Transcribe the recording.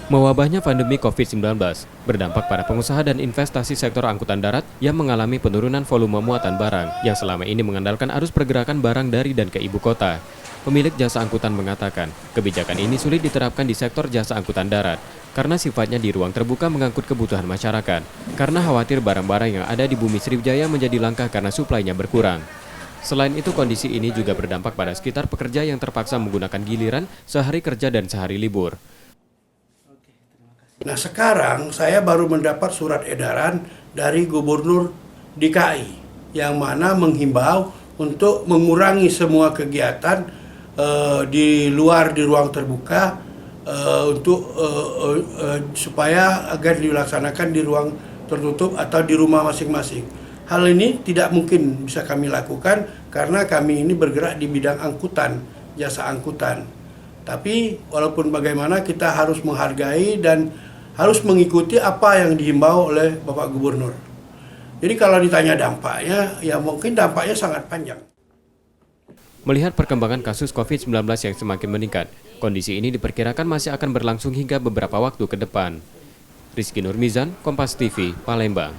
Mewabahnya pandemi COVID-19 berdampak pada pengusaha dan investasi sektor angkutan darat yang mengalami penurunan volume muatan barang yang selama ini mengandalkan arus pergerakan barang dari dan ke ibu kota. Pemilik jasa angkutan mengatakan, kebijakan ini sulit diterapkan di sektor jasa angkutan darat karena sifatnya di ruang terbuka mengangkut kebutuhan masyarakat, karena khawatir barang-barang yang ada di bumi Sriwijaya menjadi langka karena suplainya berkurang. Selain itu, kondisi ini juga berdampak pada sekitar pekerja yang terpaksa menggunakan giliran sehari kerja dan sehari libur. Nah, sekarang saya baru mendapat surat edaran dari Gubernur DKI yang mana menghimbau untuk mengurangi semua kegiatan di ruang terbuka supaya agar dilaksanakan di ruang tertutup atau di rumah masing-masing. Hal ini tidak mungkin bisa kami lakukan karena kami ini bergerak di bidang angkutan, jasa angkutan. Tapi walaupun bagaimana kita harus menghargai dan harus mengikuti apa yang dihimbau oleh Bapak Gubernur. Jadi kalau ditanya dampaknya, ya mungkin dampaknya sangat panjang. Melihat perkembangan kasus COVID-19 yang semakin meningkat, kondisi ini diperkirakan masih akan berlangsung hingga beberapa waktu ke depan. Rizky Nurmizan, Kompas TV, Palembang.